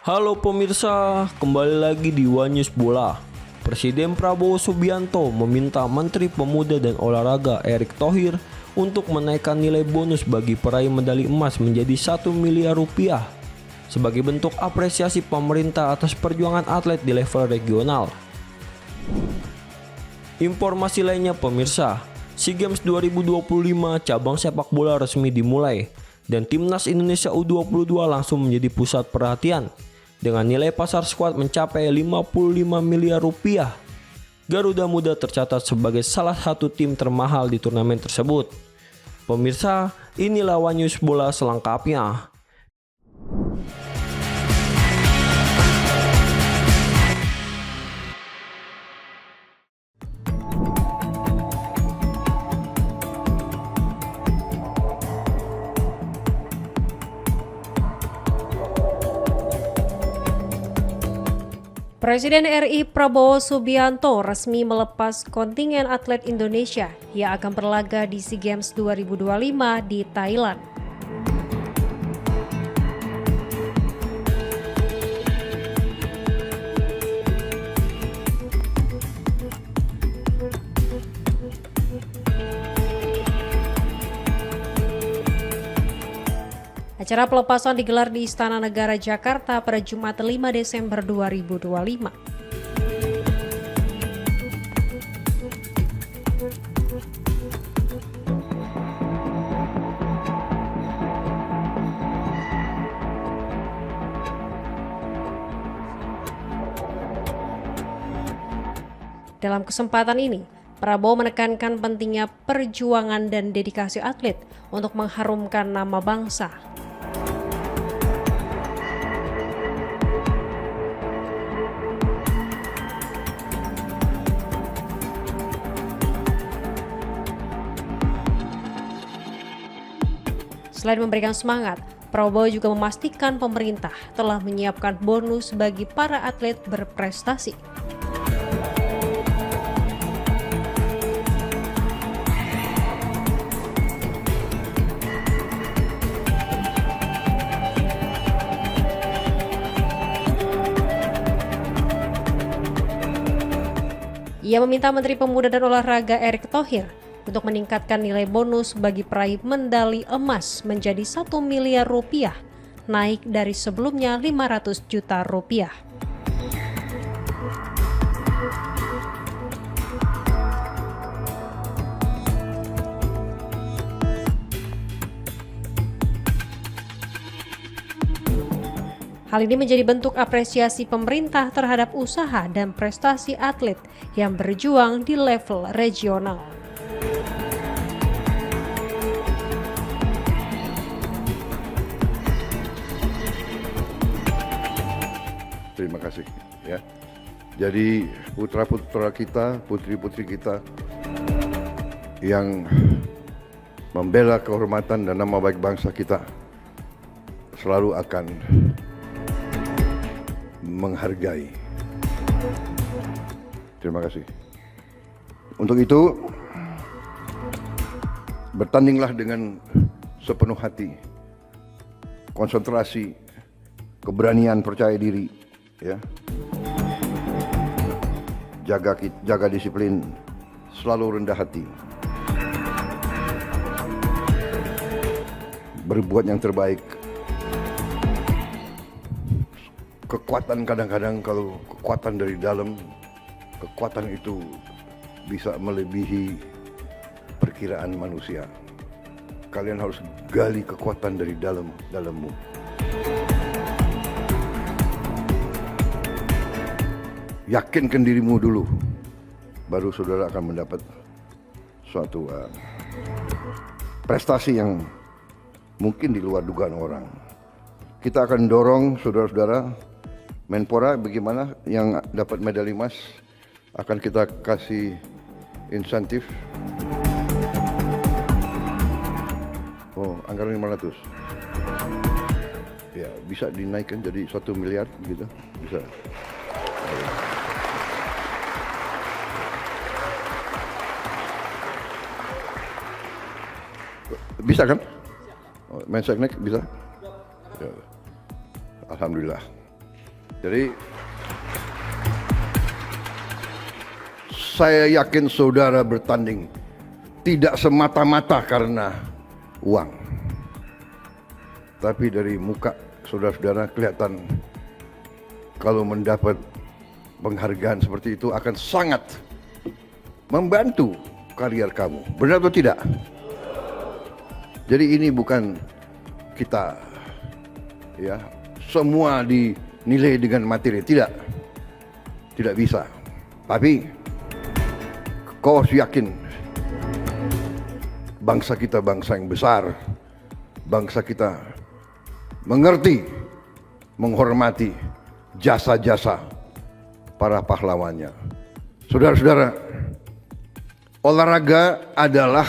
Halo pemirsa, kembali lagi di One News Bola. Presiden Prabowo Subianto meminta Menteri Pemuda dan Olahraga Erick Thohir untuk menaikkan nilai bonus bagi peraih medali emas menjadi 1 miliar rupiah sebagai bentuk apresiasi pemerintah atas perjuangan atlet di level regional. Informasi lainnya pemirsa, SEA Games 2025 cabang sepak bola resmi dimulai dan Timnas Indonesia U22 langsung menjadi pusat perhatian dengan nilai pasar skuad mencapai 55 miliar rupiah. Garuda Muda tercatat sebagai salah satu tim termahal di turnamen tersebut. Pemirsa, inilah One News Bola selengkapnya. Presiden RI Prabowo Subianto resmi melepas kontingen atlet Indonesia yang akan berlaga di SEA Games 2025 di Thailand. Acara pelepasan digelar di Istana Negara Jakarta pada Jumat 5 Desember 2025. Dalam kesempatan ini, Prabowo menekankan pentingnya perjuangan dan dedikasi atlet untuk mengharumkan nama bangsa. Selain memberikan semangat, Prabowo juga memastikan pemerintah telah menyiapkan bonus bagi para atlet berprestasi. Ia meminta Menteri Pemuda dan Olahraga Erick Thohir untuk meningkatkan nilai bonus bagi peraih medali emas menjadi 1 miliar rupiah, naik dari sebelumnya 500 juta rupiah. Hal ini menjadi bentuk apresiasi pemerintah terhadap usaha dan prestasi atlet yang berjuang di level regional. Terima kasih ya. Jadi putra-putra kita, putri-putri kita yang membela kehormatan dan nama baik bangsa kita selalu akan menghargai. Terima kasih. Untuk itu, bertandinglah dengan sepenuh hati, konsentrasi, keberanian, percaya diri, ya. Jaga disiplin, selalu rendah hati. Berbuat yang terbaik. Kekuatan kadang-kadang kalau kekuatan dari dalam, kekuatan itu bisa melebihi perkiraan manusia. Kalian harus gali kekuatan dari dalammu. Yakinkan dirimu dulu, baru saudara akan mendapat suatu prestasi yang mungkin di luar dugaan orang. Kita akan dorong saudara-saudara, Menpora bagaimana yang dapat medali emas akan kita kasih insentif. Anggaran 500. Ya, bisa dinaikkan jadi 1 miliar gitu, bisa. Bisa kan? Menseknek bisa? Ya. Alhamdulillah. Jadi saya yakin saudara bertanding tidak semata-mata karena uang. Tapi dari muka saudara-saudara kelihatan kalau mendapat penghargaan seperti itu akan sangat membantu karier kamu. Benar atau tidak? Jadi ini bukan kita ya semua dinilai dengan materi, tidak bisa. Tapi kau yakin bangsa kita bangsa yang besar, bangsa kita mengerti, menghormati jasa-jasa para pahlawannya. Saudara-saudara, olahraga adalah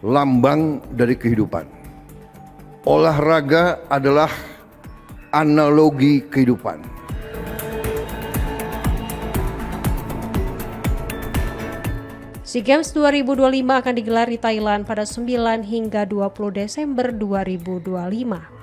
lambang dari kehidupan. Olahraga adalah analogi kehidupan. SEA Games 2025 akan digelar di Thailand pada 9 hingga 20 Desember 2025.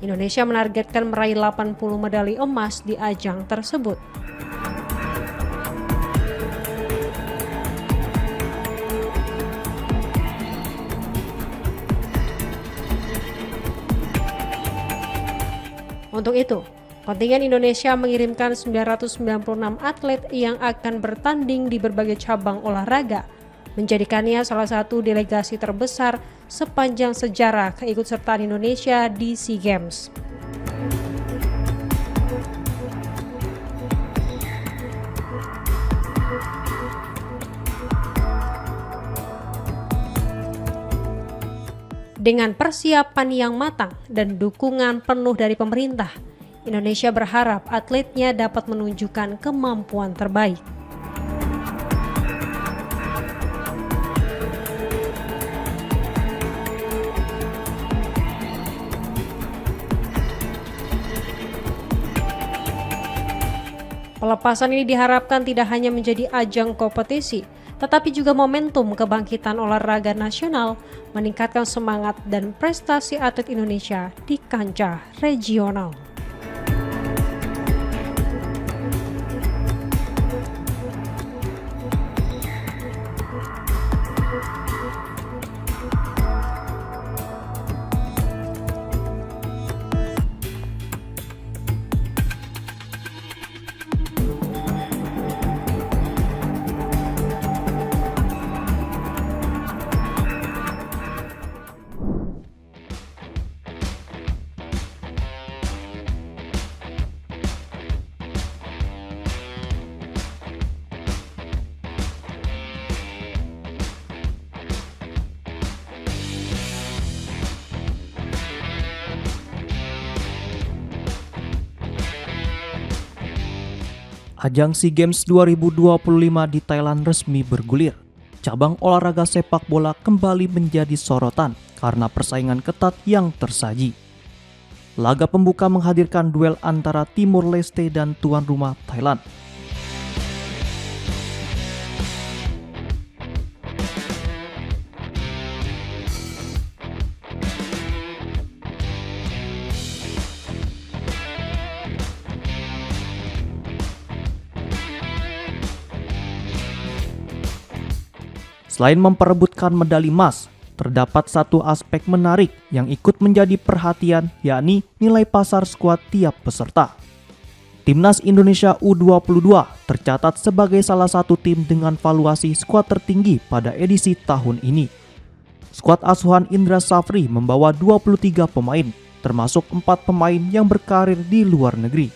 Indonesia menargetkan meraih 80 medali emas di ajang tersebut. Untuk itu, kontingen Indonesia mengirimkan 996 atlet yang akan bertanding di berbagai cabang olahraga, menjadikannya salah satu delegasi terbesar sepanjang sejarah keikutsertaan Indonesia di SEA Games. Dengan persiapan yang matang dan dukungan penuh dari pemerintah, Indonesia berharap atletnya dapat menunjukkan kemampuan terbaik. Pelepasan ini diharapkan tidak hanya menjadi ajang kompetisi, tetapi juga momentum kebangkitan olahraga nasional, meningkatkan semangat dan prestasi atlet Indonesia di kancah regional. Ajang SEA Games 2025 di Thailand resmi bergulir. Cabang olahraga sepak bola kembali menjadi sorotan karena persaingan ketat yang tersaji. Laga pembuka menghadirkan duel antara Timur Leste dan tuan rumah Thailand. Selain memperebutkan medali emas, terdapat satu aspek menarik yang ikut menjadi perhatian, yakni nilai pasar skuad tiap peserta. Timnas Indonesia U22 tercatat sebagai salah satu tim dengan valuasi skuad tertinggi pada edisi tahun ini. Skuad asuhan Indra Safri membawa 23 pemain, termasuk 4 pemain yang berkarir di luar negeri,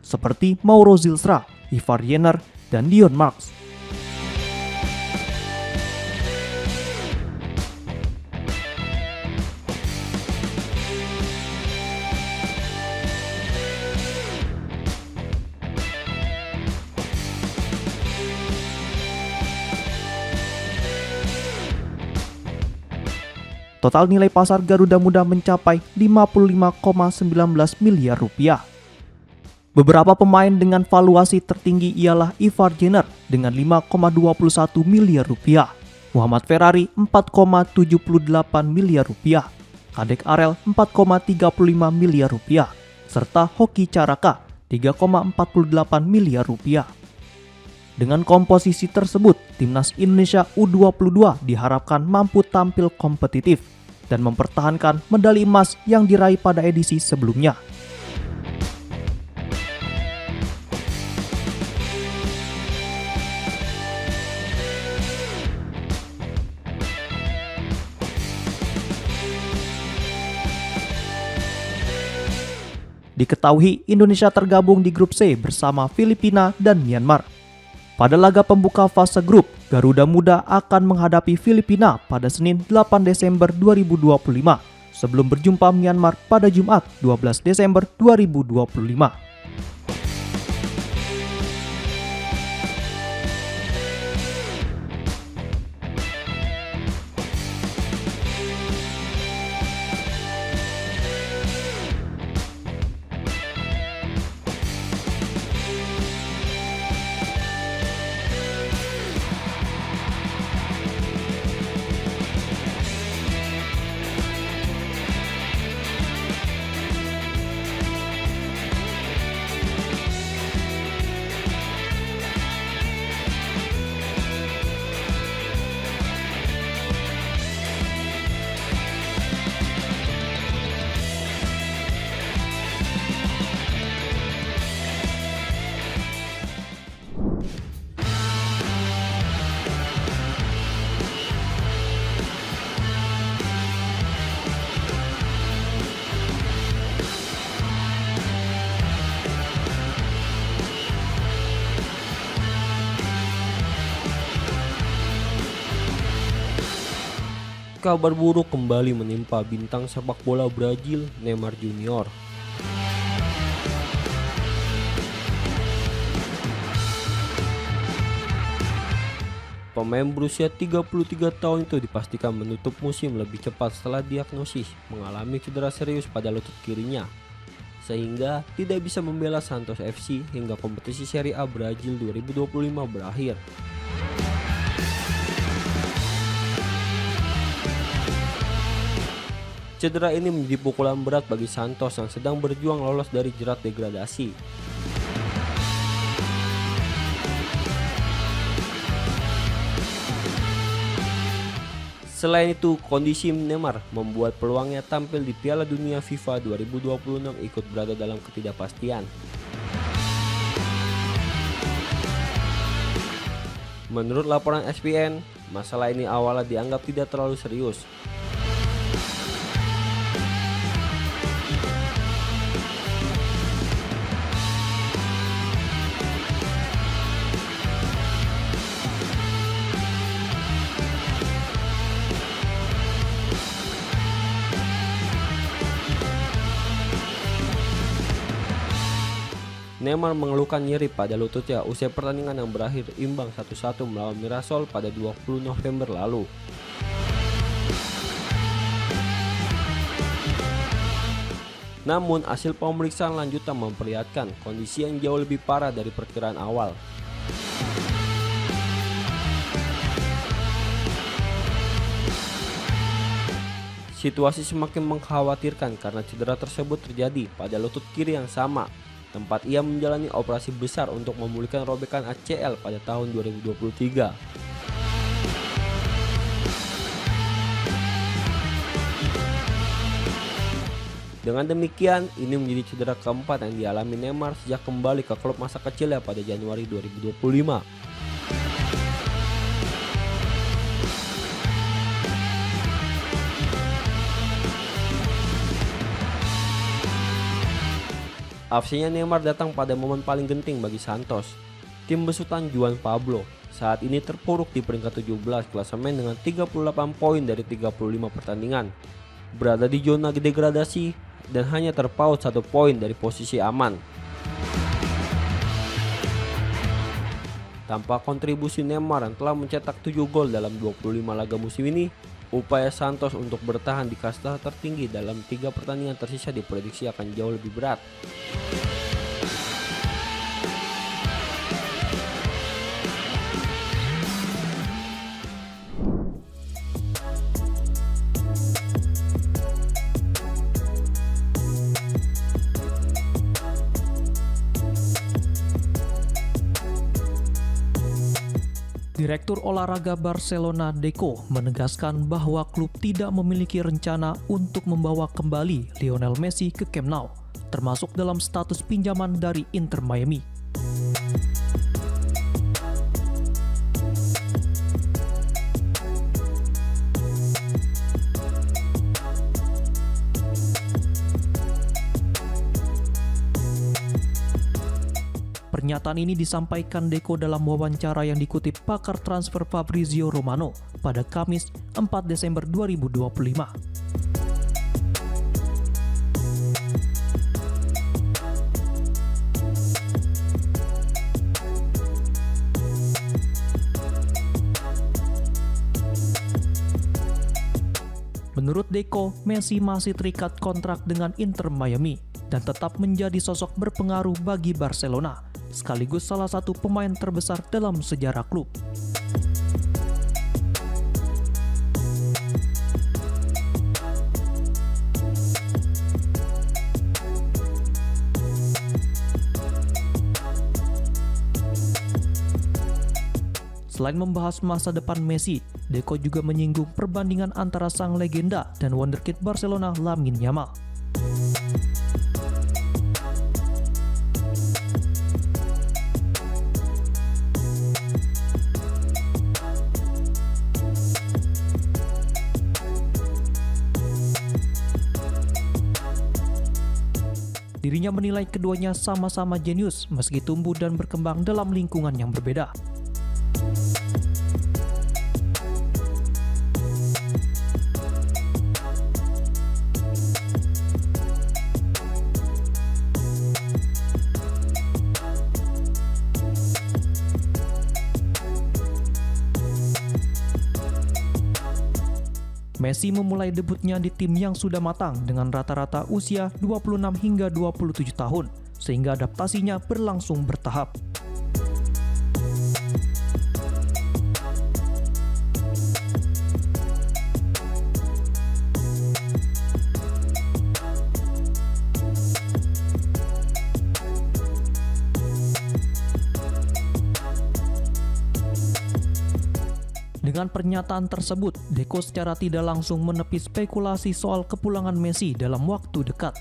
seperti Mauro Zilstra, Ivar Jenner, dan Dion Marks. Total nilai pasar Garuda Muda mencapai 55,19 miliar rupiah. Beberapa pemain dengan valuasi tertinggi ialah Ivar Jenner dengan 5,21 miliar rupiah, Muhammad Ferrari 4,78 miliar rupiah, Kadek Arel 4,35 miliar rupiah, serta Hoki Caraka 3,48 miliar rupiah. Dengan komposisi tersebut, Timnas Indonesia U22 diharapkan mampu tampil kompetitif dan mempertahankan medali emas yang diraih pada edisi sebelumnya. Diketahui Indonesia tergabung di grup C bersama Filipina dan Myanmar. Pada laga pembuka fase grup, Garuda Muda akan menghadapi Filipina pada Senin 8 Desember 2025 sebelum berjumpa Myanmar pada Jumat 12 Desember 2025. Kabar buruk kembali menimpa bintang sepak bola Brazil Neymar Junior. Pemain berusia 33 tahun itu dipastikan menutup musim lebih cepat setelah diagnosis mengalami cedera serius pada lutut kirinya, sehingga tidak bisa membela Santos FC hingga kompetisi Serie A Brazil 2025 berakhir. Cedera ini menjadi pukulan berat bagi Santos yang sedang berjuang lolos dari jerat degradasi. Selain itu, kondisi Neymar membuat peluangnya tampil di Piala Dunia FIFA 2026 ikut berada dalam ketidakpastian. Menurut laporan ESPN, masalah ini awalnya dianggap tidak terlalu serius. Neymar mengeluhkan nyeri pada lututnya usai pertandingan yang berakhir imbang 1-1 melawan Mirassol pada 20 November lalu. Namun hasil pemeriksaan lanjutan memperlihatkan kondisi yang jauh lebih parah dari perkiraan awal. Situasi semakin mengkhawatirkan karena cedera tersebut terjadi pada lutut kiri yang sama, tempat ia menjalani operasi besar untuk memulihkan robekan ACL pada tahun 2023. Dengan demikian, ini menjadi cedera keempat yang dialami Neymar sejak kembali ke klub masa kecilnya pada Januari 2025. Absennya Neymar datang pada momen paling genting bagi Santos. Tim besutan Juan Pablo saat ini terpuruk di peringkat 17 klasemen dengan 38 poin dari 35 pertandingan, berada di zona degradasi dan hanya terpaut 1 poin dari posisi aman. Tanpa kontribusi Neymar yang telah mencetak 7 gol dalam 25 laga musim ini, upaya Santos untuk bertahan di kasta tertinggi dalam 3 pertandingan tersisa diprediksi akan jauh lebih berat. Direktur olahraga Barcelona Deco menegaskan bahwa klub tidak memiliki rencana untuk membawa kembali Lionel Messi ke Camp Nou, termasuk dalam status pinjaman dari Inter Miami. Pernyataan ini disampaikan Deco dalam wawancara yang dikutip pakar transfer Fabrizio Romano pada Kamis 4 Desember 2025. Menurut Deco, Messi masih terikat kontrak dengan Inter Miami dan tetap menjadi sosok berpengaruh bagi Barcelona, sekaligus salah satu pemain terbesar dalam sejarah klub. Selain membahas masa depan Messi, Deco juga menyinggung perbandingan antara sang legenda dan wonderkid Barcelona Lamine Yamal. Dirinya menilai keduanya sama-sama jenius meski tumbuh dan berkembang dalam lingkungan yang berbeda. Messi memulai debutnya di tim yang sudah matang dengan rata-rata usia 26 hingga 27 tahun, sehingga adaptasinya berlangsung bertahap. Dengan pernyataan tersebut, Deco secara tidak langsung menepis spekulasi soal kepulangan Messi dalam waktu dekat.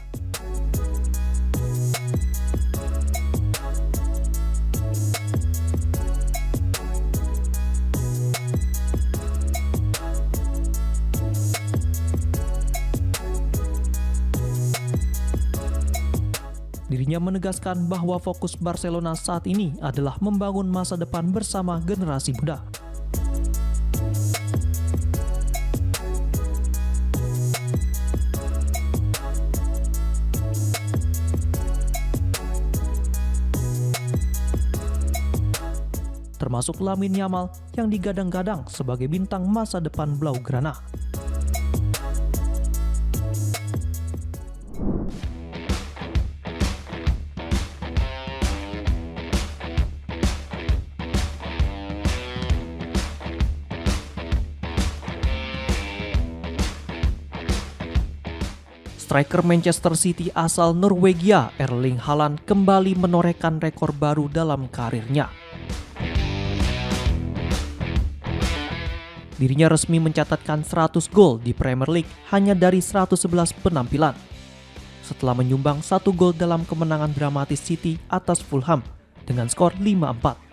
Dirinya menegaskan bahwa fokus Barcelona saat ini adalah membangun masa depan bersama generasi muda. Termasuk Lamine Yamal yang digadang-gadang sebagai bintang masa depan Blaugrana. Striker Manchester City asal Norwegia Erling Haaland kembali menorehkan rekor baru dalam karirnya. Dirinya resmi mencatatkan 100 gol di Premier League hanya dari 111 penampilan. Setelah menyumbang 1 gol dalam kemenangan dramatis City atas Fulham dengan skor 5-4.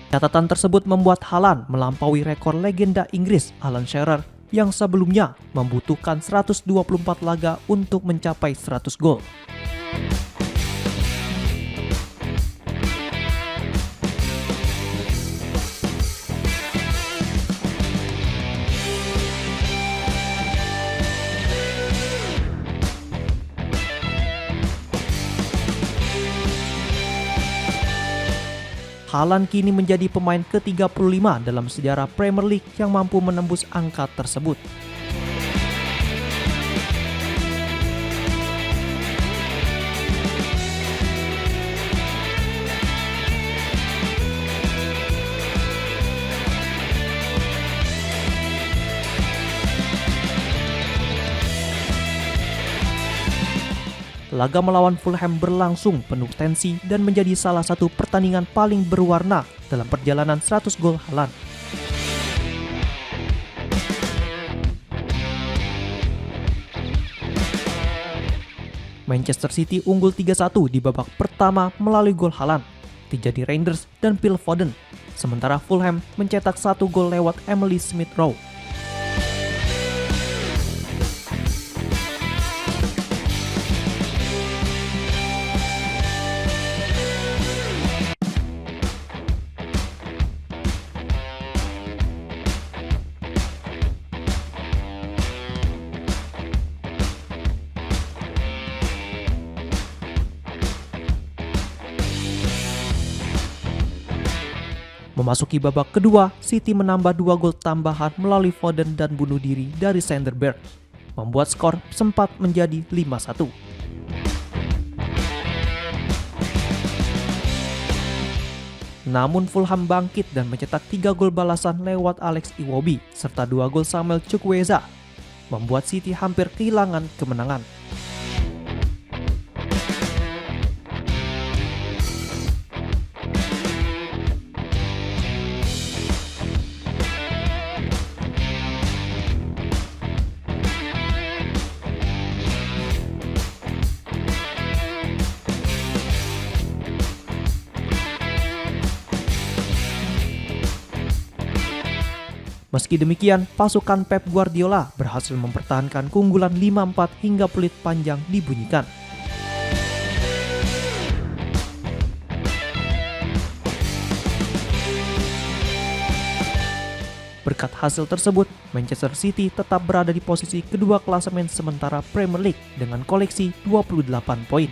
Catatan tersebut membuat Haaland melampaui rekor legenda Inggris Alan Shearer yang sebelumnya membutuhkan 124 laga untuk mencapai 100 gol. Haaland kini menjadi pemain ke-35 dalam sejarah Premier League yang mampu menembus angka tersebut. laga melawan Fulham berlangsung penuh tensi dan menjadi salah satu pertandingan paling berwarna dalam perjalanan 100 gol Haaland. Manchester City unggul 3-1 di babak pertama melalui gol Haaland, Tijani Reinders dan Phil Foden. Sementara Fulham mencetak 1 gol lewat Emily Smith-Rowe. Memasuki babak kedua, City menambah 2 gol tambahan melalui Foden dan bunuh diri dari Sanderberg, membuat skor sempat menjadi 5-1. Namun Fulham bangkit dan mencetak 3 gol balasan lewat Alex Iwobi serta 2 gol Samuel Chukwueze, membuat City hampir kehilangan kemenangan. Meski demikian, pasukan Pep Guardiola berhasil mempertahankan keunggulan 5-4 hingga peluit panjang dibunyikan. Berkat hasil tersebut, Manchester City tetap berada di posisi kedua klasemen sementara Premier League dengan koleksi 28 poin.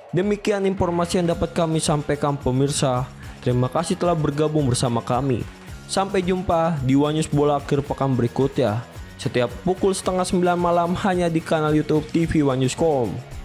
Demikian informasi yang dapat kami sampaikan pemirsa. Terima kasih telah bergabung bersama kami. Sampai jumpa di One News Bola akhir pekan berikutnya. Setiap pukul 8:30 malam hanya di kanal YouTube TV One News.com.